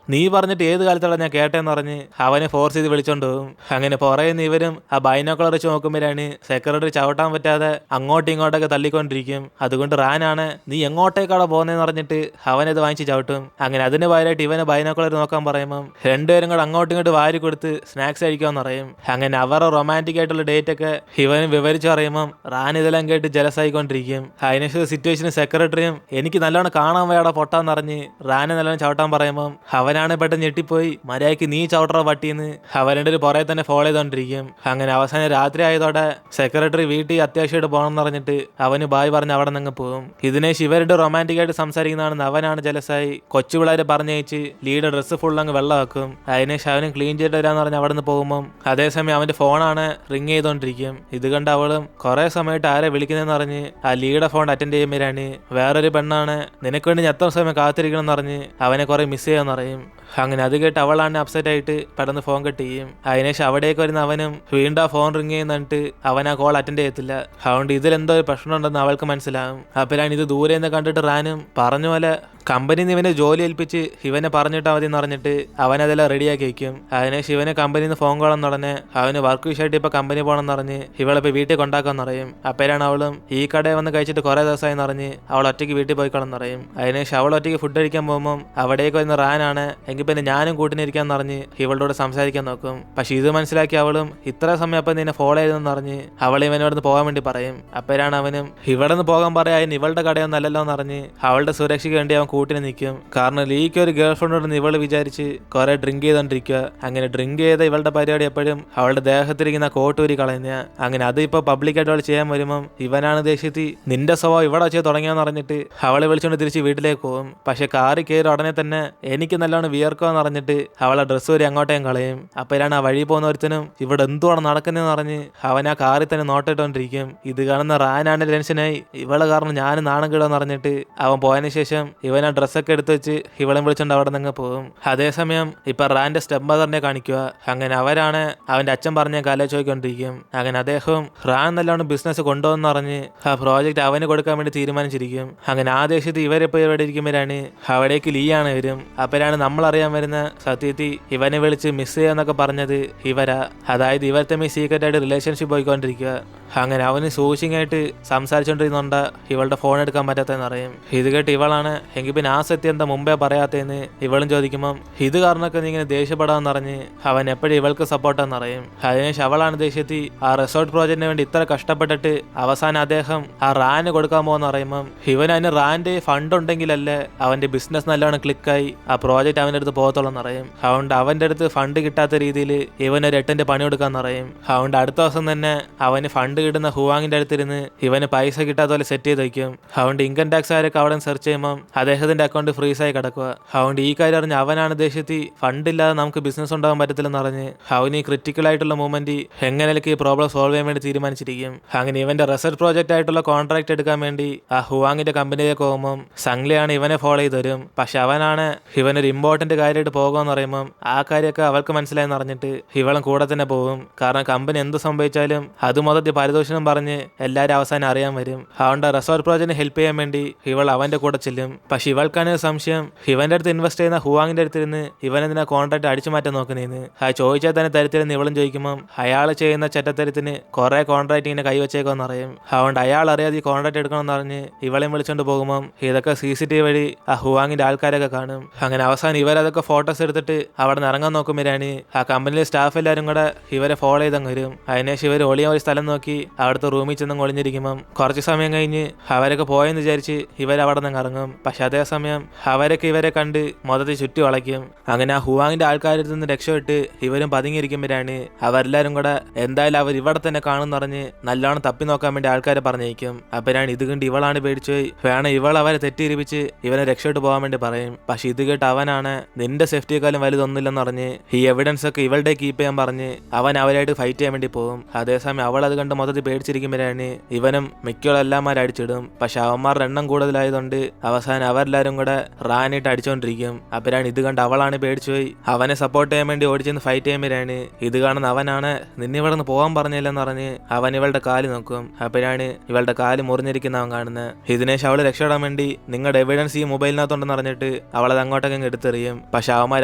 നീ പറഞ്ഞിട്ട് ഏത് കാലത്താണ് ഞാൻ കേട്ടേന്ന് പറഞ്ഞ് അവനെ ഫോഴ്സ് ചെയ്ത് വിളിച്ചോണ്ട് പോകും. അങ്ങനെ പുറയുന്ന ഇവരും ആ ബൈനോക്കുലർ വെച്ച് നോക്കുമ്പോഴാണ് സെക്രട്ടറി ചവിട്ടാൻ പറ്റാതെ അങ്ങോട്ടും ഇങ്ങോട്ടൊക്കെ തള്ളിക്കൊണ്ടിരിക്കും. അതുകൊണ്ട് റാനാണ് നീ എങ്ങോട്ടേക്കാണ് പോകുന്നതെന്ന് പറഞ്ഞിട്ട് അവനത് വാങ്ങിച്ച് ചവിട്ടും. അങ്ങനെ അതിന് പകരമായിട്ട് ഇവനെ ബൈനോക്കുലർ നോക്കാൻ പറയുമ്പം രണ്ടുപേരും കൂടെ അങ്ങോട്ടും ഇങ്ങോട്ട് വാരി കൊടുത്ത് സ്നാക്സ് കഴിക്കാമെന്ന് പറയും. അങ്ങനെ അവരുടെ റൊമാൻറ്റിക് ആയിട്ടുള്ള ഡേറ്റ് ഒക്കെ ഇവന് വിവരിച്ചു പറയുമ്പം റാൻ ഇതെല്ലാം കേട്ട് ജലസായിക്കൊണ്ടിരിക്കും. അതിനുശേഷം സിറ്റുവേഷന് സെക്രട്ടറിയും എനിക്ക് നല്ലോണം കാണാൻ വേടാ പൊട്ടാന്ന് പറഞ്ഞ് റാനെ നല്ലോണം ചവിട്ടാൻ പറയുമ്പം അവനാണ് പെട്ടെന്ന് ഞെട്ടിപ്പോയി മര്യാദയ്ക്ക് നീ ചവിട്ടറ പട്ടിന്ന് അവരുടെ ഒരു പുറകെ തന്നെ ഫോളോ ചെയ്തോണ്ടിരിക്കും. അങ്ങനെ അവസാനം രാത്രി ആയതോടെ സെക്രട്ടറി വീട്ടിൽ അത്യാവശ്യമായിട്ട് പോകണം എന്ന് പറഞ്ഞിട്ട് അവന് ബായ് പറഞ്ഞ് അവിടെ നിന്ന് പോകും. ഇതിനെ ഇവരുടെ റൊമാൻറ്റിക് ആയിട്ട് സംസാരിക്കുന്നതാണെന്ന് അവനാണ് ജലസായി കൊച്ചു പിള്ളേരെ പറഞ്ഞയച്ച് ലീഡ് ഡ്രസ്സ് ഫുൾ അങ്ങ് വെള്ളമാക്കും. അതിനുശേഷം അവനും ക്ലീൻ ചെയ്തിട്ട് വരാന്ന് പറഞ്ഞ് അവിടെ നിന്ന് പോകുമ്പം അതേസമയം അവന്റെ ഫോണാണ് റിങ് ചെയ്തോണ്ടിരിക്കും. ഇത് കണ്ട് അവളും കുറെ സമയമായിട്ട് ആരെ വിളിക്കുന്നതെന്ന് പറഞ്ഞ് ആ ലീയുടെ ഫോൺ അറ്റൻഡ് ചെയ്യുമ്പോഴാണ് വേറൊരു പെണ്ണാണ് നിനക്ക് വേണ്ടി എത്ര സമയം കാത്തിരിക്കണം എന്ന് പറഞ്ഞ് അവനെ കുറെ മിസ് ചെയ്യാന്ന് പറയും. അങ്ങനെ അത് കേട്ട് അവളാണ് അപ്സെറ്റ് ആയിട്ട് പെട്ടെന്ന് ഫോൺ കട്ട് ചെയ്യും. അതിനുശേഷം അവിടേക്ക് വരുന്ന അവനും വീണ്ടും ആ ഫോൺ റിങ് ചെയ്യുന്നിട്ട് അവൻ ആ കോൾ അറ്റൻഡ് ചെയ്യത്തില്ല. അതുകൊണ്ട് ഇതിലെന്തോ ഒരു പ്രശ്നമുണ്ടെന്ന് അവൾക്ക് മനസ്സിലാവും. അപ്പോഴാണ് ഇത് ദൂരെ നിന്ന് കണ്ടിട്ട് റാനും പറഞ്ഞ പോലെ കമ്പനിന്ന് ഇവനെ ജോലി ഏൽപ്പിച്ച് ഇവനെ പറഞ്ഞിട്ടാൽ മതി എന്ന് പറഞ്ഞിട്ട് അവനതെല്ലാം റെഡിയാക്കി വയ്ക്കും. അതിനുശേഷം ഇവനെ കമ്പനിയിൽ നിന്ന് ഫോൺ കോളെന്ന് പറഞ്ഞ് അവന് വർക്ക് വിഷയമായിട്ട് ഇപ്പൊ കമ്പനി പോകണമെന്ന് പറഞ്ഞ് ഇവളിപ്പോൾ വീട്ടിൽ കൊണ്ടാക്കാന്ന് പറയും. അപ്പോഴാണ് അവളും ഈ കടയിൽ വന്ന് കഴിച്ചിട്ട് കുറെ ദിവസമായി പറഞ്ഞ് അവൾ ഒറ്റയ്ക്ക് വീട്ടിൽ പോയിക്കോളെന്ന് പറയും. അതിനുശേഷം അവൾ ഒറ്റയ്ക്ക് ഫുഡ് കഴിക്കാൻ പോകുമ്പോൾ അവിടേക്ക് വരുന്ന റാനാണ് എങ്കിൽ പിന്നെ ഞാനും കൂട്ടിനിരിക്കാന്ന് പറഞ്ഞ് ഇവളോട് സംസാരിക്കാൻ നോക്കും. പക്ഷെ ഇത് മനസ്സിലാക്കി അവളും ഇത്ര സമയം അപ്പം നിന്നെ ഫോളോ ചെയ്തെന്ന് പറഞ്ഞ് അവൾ ഇവനോട് പോകാൻ വേണ്ടി പറയും. അപ്പോഴാണ് അവനും ഇവിടെ നിന്ന് പോകാൻ പറയാൻ ഇവളുടെ കടയൊന്നും അല്ലല്ലോ എന്ന് പറഞ്ഞ് അവളുടെ സുരക്ഷയ്ക്ക് വേണ്ടി അവൻ കൂട്ടിന് നിൽക്കും. കാരണം ലീക്ക് ഒരു ഗേൾ ഫ്രണ്ടോട് ഇവള് വിചാരിച്ച് കുറെ ഡ്രിങ്ക് ചെയ്തോണ്ടിരിക്കുക. അങ്ങനെ ഡ്രിങ്ക് ചെയ്ത ഇവളുടെ പരിപാടി എപ്പോഴും അവളുടെ ദേഹത്തിരിക്കുന്ന കോട്ടൂരി കളയുന്ന. അങ്ങനെ അത് ഇപ്പൊ പബ്ലിക്കായിട്ട് അവൾ ചെയ്യാൻ വരുമ്പം ഇവനാണ് ദേഷ്യത്തി നിന്റെ സ്വഭാവം ഇവിടെ വെച്ച് തുടങ്ങിയെന്ന് പറഞ്ഞിട്ട് അവളെ വിളിച്ചുകൊണ്ട് തിരിച്ച് വീട്ടിലേക്ക് പോകും. പക്ഷെ കാറി കയറി ഉടനെ തന്നെ എനിക്ക് നല്ലോണം വിയർക്കുമെന്ന് പറഞ്ഞിട്ട് അവളെ ഡ്രസ്സ് വരെ അങ്ങോട്ടേയും കളയും. അപ്പോഴാണ് ആ വഴി പോകുന്ന ഒരുത്തനും ഇവിടെ എന്തുവാണ് നടക്കുന്നതെന്ന് പറഞ്ഞ് അവൻ ആ കാറിൽ തന്നെ നോട്ടിട്ടോണ്ടിരിക്കും. ഇത് കാണുന്ന റാനാണ് ടെൻഷനായി ഇവളെ കാരണം ഞാൻ നാണം കിടുമെന്ന് പറഞ്ഞിട്ട് അവൻ പോയതിനു ശേഷം ഇവൻ ആ ഡ്രസ്സൊക്കെ എടുത്ത് വെച്ച് ഇവളെ വിളിച്ചോണ്ട് അവിടെ നിന്ന് പോകും. അതേസമയം ഇപ്പൊ റാന്റെ സ്റ്റെപ്പ് മദറിനെ കാണിക്കുക. അങ്ങനെ അവരാണ് അവന്റെ അച്ഛൻ പറഞ്ഞ കാലം ചോദിക്കൊണ്ടിരിക്കും. അങ്ങനെ അദ്ദേഹവും റാൻ നല്ലോണം ബിസിനസ് കൊണ്ടുപോകുന്ന പറഞ്ഞ് ആ പ്രോജക്റ്റ് അവന് കൊടുക്കാൻ വേണ്ടി തീരുമാനിച്ചിരിക്കും. അങ്ങനെ ആ ദേശത്ത് ഇവരെപ്പോ ഇവിടെ ഇരിക്കുമ്പോഴാണ് അവിടേക്ക് ലീയാണ് വരും. അപ്പോഴാണ് നമ്മൾ അറിയാൻ വരുന്ന സത്യത്തിൽ ഇവനെ വിളിച്ച് മിസ് ചെയ്യാന്നൊക്കെ പറഞ്ഞത് ഇവരാ. അതായത് ഇവർ തമ്മിൽ സീക്രട്ട് ആയിട്ട് റിലേഷൻഷിപ്പ് പോയിക്കൊണ്ടിരിക്കുക. അങ്ങനെ അവന് സൂക്ഷിങ്ങായിട്ട് സംസാരിച്ചോണ്ടിരുന്നോണ്ട ഇവളുടെ ഫോൺ എടുക്കാൻ പറ്റാത്തെന്ന് അറിയും. ഇത് കേട്ട് ഇവളാണ് എങ്കിൽ പിന്നെ ആ സത്യം എന്താ മുമ്പേ പറയാത്തേന്ന് ഇവളും ചോദിക്കുമ്പം ഇത് കാരണമൊക്കെ നീ ഇങ്ങനെ ദേഷ്യപ്പെടാന്ന് പറഞ്ഞ് അവൻ എപ്പോഴും ഇവൾക്ക് സപ്പോർട്ടാന്ന് അറിയും. അതിനുശേഷം അവളാണ് ദേഷ്യത്തി ആ റിസോർട്ട് പ്രോജക്റ്റിന് വേണ്ടി ഇത്ര കഷ്ടപ്പെട്ടിട്ട് അവസാനം അദ്ദേഹം ആ റാന് കൊടുക്കാൻ പോകുന്ന പറയുമ്പം ഇവൻ അതിന് റാന്റെ ഫണ്ട് ഉണ്ടെങ്കിലല്ലേ അവന്റെ ബിസിനസ് നല്ലോണം ക്ലിക്കായി ആ പ്രോജക്റ്റ് അവൻ്റെ അടുത്ത് പോകത്തുള്ളൂ അറിയും. അതുകൊണ്ട് അവന്റെ അടുത്ത് ഫണ്ട് കിട്ടാത്ത രീതിയിൽ ഇവനൊരു 8ന്റെ പണി കൊടുക്കാന്ന് പറയും. അതുകൊണ്ട് അടുത്ത ദിവസം തന്നെ അവന് ഫണ്ട് കിട്ടുന്ന ഹുവാങ്ങിന്റെ അടുത്തിരുന്ന് ഇവന് പൈസ കിട്ടാത്ത പോലെ സെറ്റ് ചെയ്ത് വയ്ക്കും. അതുകൊണ്ട് ഇൻകം ടാക്സ് ആരൊക്കെ അവിടെ സെർച്ച് ചെയ്യുമ്പോൾ അദ്ദേഹത്തിന്റെ അക്കൗണ്ട് ഫ്രീസായി കിടക്കുക. അതുകൊണ്ട് ഈ കാര്യം അറിഞ്ഞ് അവനാണ് ദേഷ്യത്തി ഫണ്ട് ഇല്ലാതെ നമുക്ക് ബിസിനസ് ഉണ്ടാകാൻ പറ്റത്തില്ലെന്ന് പറഞ്ഞ് അവന് ഈ ക്രിറ്റിക്കൽ ആയിട്ടുള്ള മൂവ്മെന്റ് എങ്ങനെയൊക്കെ ഈ പ്രോബ്ലം സോൾവ് ചെയ്യാൻ വേണ്ടി തീരുമാനിച്ചിരിക്കും. അങ്ങനെ ഇവന്റെ റിസർച്ച് പ്രോജക്റ്റ് ആയിട്ടുള്ള കോൺട്രാക്ട് എടുക്കാൻ വേണ്ടി ആ ഹുവാങ്ങിന്റെ കമ്പനിയിലേക്ക് പോകുമ്പോൾ സംഗ്ലയാണ് ഇവനെ ഫോളോ ചെയ്ത് വരും. പക്ഷെ അവനാണ് ഇവനൊരു ഇമ്പോർട്ടന്റ് കാര്യമായിട്ട് പോകുമെന്ന് പറയുമ്പോൾ ആ കാര്യമൊക്കെ അവൾക്ക് മനസ്സിലായെന്ന് അറിഞ്ഞിട്ട് ഇവളും കൂടെ തന്നെ പോകും. കാരണം കമ്പനി എന്ത് സംഭവിച്ചാലും അത് മൊത്തത്തിൽ പാരിതോഷികം പറഞ്ഞ് എല്ലാവരും അവസാനം അറിയാൻ വരും. അതുകൊണ്ട് റിസർച്ച് പ്രോജക്റ്റിന് ഹെൽപ്പ് ചെയ്യാൻ വേണ്ടി ഇവൾ അവന്റെ കൂടെ ചെല്ലും. പക്ഷെ ഇവൾക്കാണ് സംശയം ഇവന്റെ അടുത്ത് ഇൻവെസ്റ്റ് ചെയ്യുന്ന ഹുവാങ്ങിന്റെ അടുത്തിരുന്ന് ഇവനെന്തിനാ കോൺട്രാക്ട് അടിച്ചു മാറ്റാൻ നോക്കുന്നതെന്ന്. ആ ചോദിച്ചാൽ തന്നെ തരത്തിലെന്ന് ഇവളും ചോദിക്കുമ്പോൾ അയാൾ ചെയ്യുന്ന ചെറ്റത്തരത്തിന് കുറെ കോൺട്രാക്ട് ഇങ്ങനെ കൈവച്ചേക്കുമെന്ന് അറിയും. അതുകൊണ്ട് അയാൾ അറിയാതെ ഈ കോൺട്രാക്ട് എടുക്കണമെന്ന് പറഞ്ഞ് ഇവളെയും വിളിച്ചോണ്ട് പോകുമ്പോൾ ഇതൊക്കെ CCTV വഴി ആ ഹുവാങ്ങിന്റെ ആൾക്കാരൊക്കെ കാണും. അങ്ങനെ അവസാനം ഇവരതൊക്കെ ഫോട്ടോസ് എടുത്തിട്ട് അവിടെ നിന്ന് ഇറങ്ങാൻ നോക്കുമ്പോഴാണ് ആ കമ്പനിയിലെ സ്റ്റാഫ് എല്ലാവരും കൂടെ ഇവരെ ഫോളോ ചെയ്തങ്ങ് വരും. അതിനുശേഷം ഇവർ ഒളിയാൻ ഒരു സ്ഥലം നോക്കി അവിടുത്തെ റൂമിൽ ചെന്ന് ഒളിഞ്ഞിരിക്കുമ്പം കുറച്ച് സമയം കഴിഞ്ഞ് അവരൊക്കെ പോയെന്ന് വിചാരിച്ച് ഇവരവിടെ നിന്ന് ഇറങ്ങും. പക്ഷെ അതേസമയം അവരൊക്കെ ഇവരെ കണ്ട് മൊത്തത്തിൽ ചുറ്റി വളയ്ക്കും. അങ്ങനെ ആ ഹുവാങ്ങിന്റെ ആൾക്കാരിൽ നിന്ന് രക്ഷപ്പെട്ട് ഇവരും പതുങ്ങിയിരിക്കുമ്പോഴാണ് അവരെല്ലാരും കൂടെ എന്തായാലും അവർ ഇവിടെ തന്നെ കാണും പറഞ്ഞ് നല്ലോണം തപ്പി നോക്കാൻ വേണ്ടി ആൾക്കാരെ പറഞ്ഞേക്കും. അപ്പോഴാണ് ഇത് കണ്ട് ഇവളാണ് പേടിച്ചുപോയി വേണം ഇവൾ അവരെ തെറ്റിയിരിപ്പിച്ച് ഇവനെ രക്ഷപ്പെട്ട് പോകാൻ വേണ്ടി പറയും. പക്ഷെ ഇത് കേട്ട് അവനാണ് നിന്റെ സേഫ്റ്റിയെക്കാളും വലുതൊന്നുമില്ലെന്ന് പറഞ്ഞ് ഈ എവിഡൻസ് ഒക്കെ ഇവളുടെ കീപ്പ് ചെയ്യാൻ പറഞ്ഞ് അവൻ അവരായിട്ട് ഫൈറ്റ് ചെയ്യാൻ വേണ്ടി പോകും. അതേസമയം അവൾ അത് കണ്ട് മൊത്തത്തിൽ പേടിച്ചിരിക്കുമ്പോഴാണ് ഇവനും മിക്കുള്ള എല്ലാമാരും അടിച്ചിടും. പക്ഷെ അവന്മാരുടെ എണ്ണം കൂടുതലായതുകൊണ്ട് അവസാനം അവർ അവന്മാരെല്ലാരും കൂടെ റാനായിട്ട് അടിച്ചോണ്ടിരിക്കും. അപ്പരാണ് ഇത് കണ്ട് അവളാണ് പേടിച്ചു പോയി അവനെ സപ്പോർട്ട് ചെയ്യാൻ വേണ്ടി ഓടിച്ചെന്ന് ഫൈറ്റ് ചെയ്യുമ്പോഴാണ് ഇത് കാണുന്ന അവനാണ് നിന്നെ ഇവിടെ നിന്ന് പോകാൻ പറഞ്ഞില്ലെന്ന് പറഞ്ഞ് അവൻ ഇവളുടെ കാല് നോക്കും. അപ്പരാണ് ഇവളുടെ കാല് മുറിഞ്ഞിരിക്കുന്ന അവൻ കാണുന്നത്. ഇതിനേശം അവള് രക്ഷപ്പെടാൻ വേണ്ടി നിങ്ങളുടെ എവിഡൻസ് ഈ മൊബൈലിനകത്തുണ്ടെന്ന് പറഞ്ഞിട്ട് അവളത് അങ്ങോട്ടൊക്കെ എടുത്തെറിയും. പക്ഷെ അവന്മാർ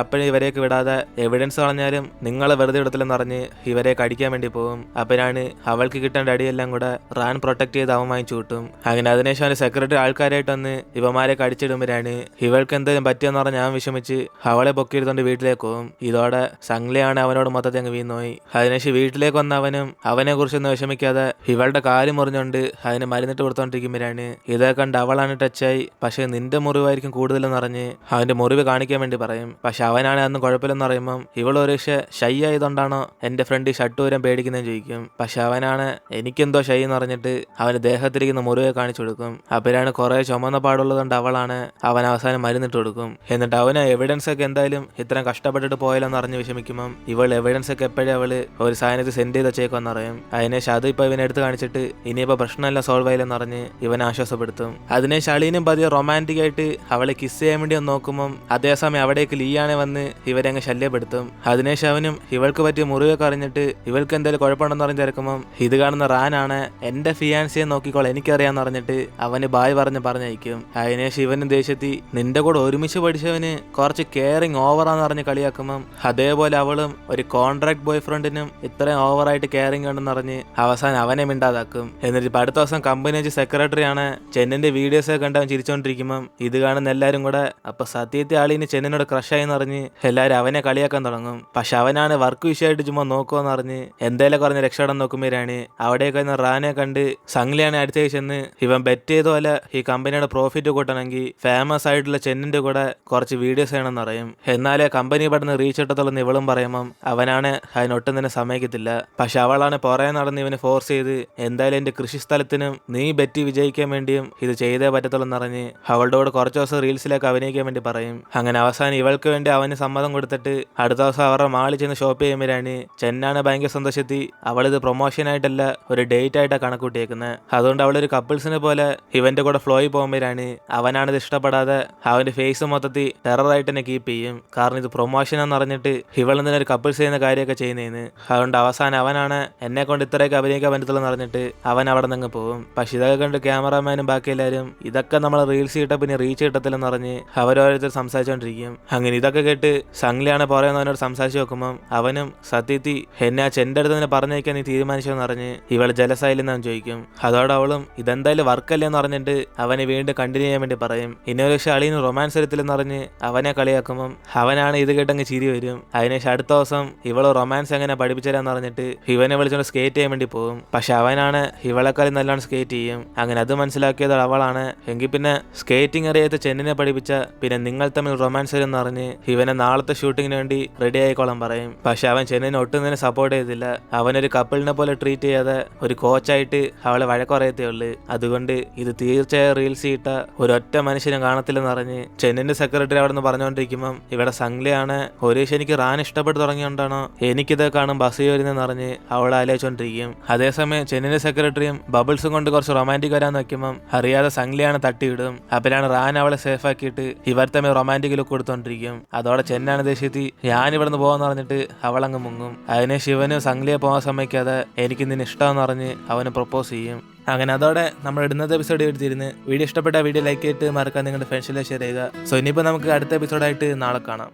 അപ്പോഴും ഇവരെയൊക്കെ വിടാതെ എവിഡൻസ് കളഞ്ഞാലും നിങ്ങളെ വെറുതെ വിടത്തില്ലെന്ന് പറഞ്ഞ് ഇവരെയൊക്കെ അടിക്കാൻ വേണ്ടി പോകും. അപ്പരാണ് അവൾക്ക് കിട്ടേണ്ട അടിയെല്ലാം കൂടെ റാൻ പ്രൊട്ടക്ട് ചെയ്ത് അവൻ വാങ്ങിച്ചു കിട്ടും. അങ്ങനെ അതിനുശേഷം അവന്റെ സെക്രട്ടറി ആൾക്കാരായിട്ട് വന്ന് ഇവന്മാരെയൊക്കെ അടിച്ചിടുമ്പോഴാണ് ഇവൾക്ക് എന്തെങ്കിലും പറ്റിയെന്ന് പറഞ്ഞ് ഞാൻ വിഷമിച്ച് അവളെ പൊക്കിയെടുത്തോണ്ട് വീട്ടിലേക്ക് പോകും. ഇതോടെ സംഗ്ലയാണ് അവനോട് മൊത്തത്തിൽ അങ്ങ് വീണുപോയി. അതിനുശേഷം വീട്ടിലേക്ക് വന്ന അവനും അവനെ കുറിച്ചൊന്നും വിഷമിക്കാതെ ഇവളുടെ കാല് മുറിഞ്ഞുകൊണ്ട് അതിന് മരുന്നിട്ട് കൊടുത്തോണ്ടിരിക്കുമ്പോഴാണ് ഇതേ കണ്ട് അവളാണ് ടച്ചായി. പക്ഷെ നിന്റെ മുറിവായിരിക്കും കൂടുതലെന്ന് പറഞ്ഞ് അവന്റെ മുറിവ് കാണിക്കാൻ വേണ്ടി പറയും. പക്ഷെ അവനാണ് അന്ന് കുഴപ്പമില്ലെന്ന് പറയുമ്പം ഇവൾ ഒരു ഷൈ ആയതുകൊണ്ടാണോ എന്റെ ഫ്രണ്ട് ഈ ഷർട്ട് വരാൻ പേടിക്കുന്നതെന്ന് ചോദിക്കും. പക്ഷെ അവനാണ് എനിക്കെന്തോ ഷൈ എന്ന് പറഞ്ഞിട്ട് അവന് ദേഹത്തിരിക്കുന്ന മുറിവ് കാണിച്ചു കൊടുക്കും. അപ്പോഴാണ് കുറെ ചുമന്ന പാടുള്ളതുകൊണ്ട് അവളാണ് അവൻ അവസാനം മരുന്നിട്ട് കൊടുക്കും. എന്നിട്ട് അവന് എവിഡൻസ് ഒക്കെ എന്തായാലും ഇത്രയും കഷ്ടപ്പെട്ടിട്ട് പോയാലെന്ന് അറിഞ്ഞ് വിഷമിക്കുമ്പം ഇവൾ എവിഡൻസ് ഒക്കെ എപ്പോഴും അവള് ഒരു സാധനത്തിൽ സെൻഡ് ചെയ്ത് വെച്ചേക്കെന്ന് അറിയും. അതിനുശേഷം അത് ഇപ്പൊ ഇവനെ എടുത്ത് കാണിച്ചിട്ട് ഇനിയിപ്പോ പ്രശ്നമെല്ലാം സോൾവ് ആയില്ലെന്ന് അറിഞ്ഞ് ഇവനെ ആശ്വാസപ്പെടുത്തും. അതിനെ ഷളീനും പതിയെ റൊമാൻറ്റിക് ആയിട്ട് അവളെ കിസ് ചെയ്യാൻ വേണ്ടി ഒന്ന് നോക്കുമ്പം അതേസമയം അവിടേക്ക് ലീയാനെ വന്ന് ഇവരങ്ങ് ശല്യപ്പെടുത്തും. അതിനുശേഷം അവനും ഇവൾക്ക് പറ്റിയ മുറിവൊക്കെ അറിഞ്ഞിട്ട് ഇവൾക്ക് എന്തെങ്കിലും കുഴപ്പമുണ്ടെന്ന് പറഞ്ഞ് തിരക്കുമ്പം ഇത് കാണുന്ന റാനാണ് എന്റെ ഫിയാൻസിയെ നോക്കിക്കോൾ എനിക്കറിയാന്ന് പറഞ്ഞിട്ട് അവന് ബായ് പറഞ്ഞയക്കും. അതിനുശേഷം ഇവനും ദേഷ്യത്തി നിന്റെ കൂടെ ഒരുമിച്ച് പഠിച്ചവന് കുറച്ച് കെയറിങ് ഓവറാന്ന് പറഞ്ഞ് കളിയാക്കുമ്പം അതേപോലെ അവളും ഒരു കോൺട്രാക്ട് ബോയ് ഫ്രണ്ടിനും ഇത്രയും ഓവറായിട്ട് കെയറിങ് ഉണ്ടെന്ന് പറഞ്ഞ് അവസാനം അവനെ മിണ്ടാതാക്കും. എന്നിട്ട് ഇപ്പൊ അടുത്ത ദിവസം കമ്പനി വെച്ച് സെക്രട്ടറി ആണ് ചെന്നിന്റെ വീഡിയോസ് ഒക്കെ കണ്ടവൻ ചിരിച്ചോണ്ടിരിക്കുമ്പം ഇത് കാണുന്ന എല്ലാരും കൂടെ അപ്പൊ സത്യത്തെ ആളിന് ചെന്നിനോട് ക്രഷായിന്ന് പറഞ്ഞ് എല്ലാരും അവനെ കളിയാക്കാൻ തുടങ്ങും. പക്ഷെ അവനാണ് വർക്ക് വിഷയമായിട്ട് ചുമ്മാ നോക്കുമെന്ന് പറഞ്ഞ് എന്തേലും പറഞ്ഞ് രക്ഷപ്പെടാൻ നോക്കുമ്പോഴാണ് അവിടെയൊക്കെ റാനെ കണ്ട് സംഗ്ലിയാണ് അടുത്തേക്ക് ചെന്ന് ഇവൻ ബെറ്റ് ചെയ്ത പോലെ ഈ കമ്പനിയുടെ പ്രോഫിറ്റ് കൂട്ടണമെങ്കിൽ ഫേമസ് ആയിട്ടുള്ള ചെന്നിന്റെ കൂടെ കുറച്ച് വീഡിയോസ് ചെയ്യണമെന്ന് പറയും. എന്നാലേ കമ്പനി പെട്ടെന്ന് റീച്ച് ഇട്ടത്തുള്ളെന്ന് ഇവളും പറയുമ്പം അവനാണ് അതിനൊട്ടും തന്നെ സമ്മതിക്കത്തില്ല. പക്ഷെ അവളാണ് പുറകെ നടന്ന് ഇവന് ഫോഴ്സ് ചെയ്ത് എന്തായാലും എന്റെ കൃഷിസ്ഥലത്തിനും നീ ബെറ്റി വിജയിക്കാൻ വേണ്ടിയും ഇത് ചെയ്തേ പറ്റത്തുള്ളെന്ന് പറഞ്ഞ് അവളുടെ കൂടെ കുറച്ച് ദിവസം റീൽസിലേക്ക് അഭിനയിക്കാൻ വേണ്ടി പറയും. അങ്ങനെ അവസാനം ഇവൾക്ക് വേണ്ടി അവന് സമ്മതം കൊടുത്തിട്ട് അടുത്ത ദിവസം അവരുടെ മാളിൽ ചെന്ന് ഷോപ്പ് ചെയ്യുമ്പോഴാണ് ചെന്നാണ് ഭയങ്കര സന്തോഷത്തി അവളിത് പ്രൊമോഷനായിട്ടല്ല ഒരു ഡേറ്റ് ആയിട്ടാണ് കണക്കൂട്ടിയേക്കുന്നത്. അതുകൊണ്ട് അവളൊരു കപ്പിൾസിനെ പോലെ ഇവന്റെ കൂടെ ഫ്ലോയിൽ പോകുമ്പോഴാണ് അവനാണിത് ഇഷ്ടപ്പെടാതെ അവന്റെ ഫേസ് മൊത്തത്തിൽ ടെററായിട്ട് തന്നെ കീപ്പ് ചെയ്യും. കാരണം ഇത് പ്രൊമോഷൻ എന്ന് പറഞ്ഞിട്ട് ഇവളെന്തിനും ഒരു കപ്പിൾസ് ചെയ്യുന്ന കാര്യമൊക്കെ ചെയ്യുന്നതിന്. അതുകൊണ്ട് അവസാനം അവനാണ് എന്നെ കൊണ്ട് ഇത്രയൊക്കെ അഭിനയിക്കാൻ പറ്റത്തുള്ളൂ പറഞ്ഞിട്ട് അവൻ അവിടെ നിന്ന് പോകും. പക്ഷെ ഇതൊക്കെ കണ്ട് ക്യാമറാമാനും ബാക്കി എല്ലാവരും ഇതൊക്കെ നമ്മൾ റീൽസ് കിട്ടാൻ പിന്നെ റീച്ച് കിട്ടത്തില്ലെന്ന് പറഞ്ഞ് അവരോരോരുത്തർ സംസാരിച്ചോണ്ടിരിക്കും. അങ്ങനെ ഇതൊക്കെ കേട്ട് സംഗ്ലിയാണ് പറയുന്നവനോട് സംസാരിച്ച് നോക്കുമ്പോൾ അവനും സത്യത്തി എന്നെ ആ ചെന്റെ അടുത്ത് തന്നെ പറഞ്ഞേക്കാൻ നീ തീരുമാനിച്ചോന്ന് പറഞ്ഞ് ഇവൾ ജലസായില്ലെന്ന് അവൻ ചോദിക്കും. അതോടെ അവളും ഇതെന്തായാലും വർക്കല്ലേന്ന് പറഞ്ഞിട്ട് അവനെ വീണ്ടും കണ്ടിന്യൂ ചെയ്യാൻ വേണ്ടി പറയും. ഇന്നൊരു പക്ഷെ അളിന് റൊമാൻസ് എടുത്തില്ലെന്ന് പറഞ്ഞ് അവനെ കളിയാക്കുമ്പം അവനാണ് ഇത് കേട്ടങ്ങ് ചിരി വരും. അതിനുശേഷം അടുത്ത ദിവസം ഇവള് റൊമാൻസ് എങ്ങനെ പഠിപ്പിച്ചരാന്ന് പറഞ്ഞിട്ട് ഇവനെ വിളിച്ചോണ്ട് സ്കേറ്റ് ചെയ്യാൻ വേണ്ടി പോകും. പക്ഷെ അവനാണ് ഇവളെക്കാളും നല്ലോണം സ്കേറ്റ് ചെയ്യും. അങ്ങനെ അത് മനസ്സിലാക്കിയത് അവളാണ്. എങ്കിൽ പിന്നെ സ്കേറ്റിംഗ് അറിയാത്ത ചെന്നിനെ പഠിപ്പിച്ച പിന്നെ നിങ്ങൾ തമ്മിൽ റൊമാൻസ് എന്ന് പറഞ്ഞ് ഇവനെ നാളത്തെ ഷൂട്ടിങ്ങിന് വേണ്ടി റെഡി ആയിക്കോളാൻ പറയും. പക്ഷെ അവൻ ചെന്നിനെ ഒട്ടും തന്നെ സപ്പോർട്ട് ചെയ്തില്ല. അവനൊരു കപ്പിളിനെ പോലെ ട്രീറ്റ് ചെയ്യാതെ ഒരു കോച്ചായിട്ട് അവളെ വഴക്കുറയത്തേ ഉള്ളു. അതുകൊണ്ട് ഇത് തീർച്ചയായും റീൽസ് ഇട്ട ഒരൊറ്റ മനുഷ്യനും കാണത്തില്ലെന്ന് പറഞ്ഞ് ചെന്നിന്റെ സെക്രട്ടറി അവിടെ നിന്ന് പറഞ്ഞുകൊണ്ടിരിക്കുമ്പം ഇവിടെ സംഗ്ലിയാണ് ഒരു ദിവസം എനിക്ക് റാൻ ഇഷ്ടപ്പെട്ട് തുടങ്ങിയോണ്ടാണോ എനിക്കിത് കാണും ബസ് വരുന്നതെന്ന് പറഞ്ഞ് അവളെ ആലോചിച്ചോണ്ടിരിക്കും. അതേസമയം ചെന്നിന്റെ സെക്രട്ടറിയും ബബിൾസും കൊണ്ട് കുറച്ച് റൊമാൻറ്റിക് വരാന്ന് വെക്കുമ്പം അറിയാതെ സംഗ്ലിയാണ് തട്ടിയിടും. അപ്പോഴാണ് റാൻ അവളെ സേഫ് ആക്കിയിട്ട് ഇവർ തമ്മിൽ റൊമാൻറ്റിക് ലുക്ക് കൊടുത്തോണ്ടിരിക്കും. അതോടെ ചെന്നാണ് ദേഷ്യത്തി ഞാൻ ഇവിടുന്ന് പോകാന്ന് പറഞ്ഞിട്ട് അവളങ്ങ് മുങ്ങും. അതിനെ ശിവന് സംഗ്ലിയെ പോകാൻ സമ്മതിക്കാതെ എനിക്ക് നിന്നെ ഇഷ്ടമെന്ന് പറഞ്ഞ് അവന് പ്രപ്പോസ് ചെയ്യും. അങ്ങനെ അതോടെ നമ്മൾ ഇടുന്നത് എപ്പിസോഡ് എടുത്തിരുന്ന് വീഡിയോ ഇഷ്ടപ്പെട്ട വീഡിയോ ലൈക്ക് ചെയ്തിട്ട് മറക്കാൻ നിങ്ങളുടെ ഫ്രണ്ട്സിലെ ഷെയർ ചെയ്യുക. സോ ഇനിയിപ്പോൾ നമുക്ക് അടുത്ത എപ്പിസോഡായിട്ട് നാളെ കാണാം.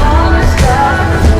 All the stuff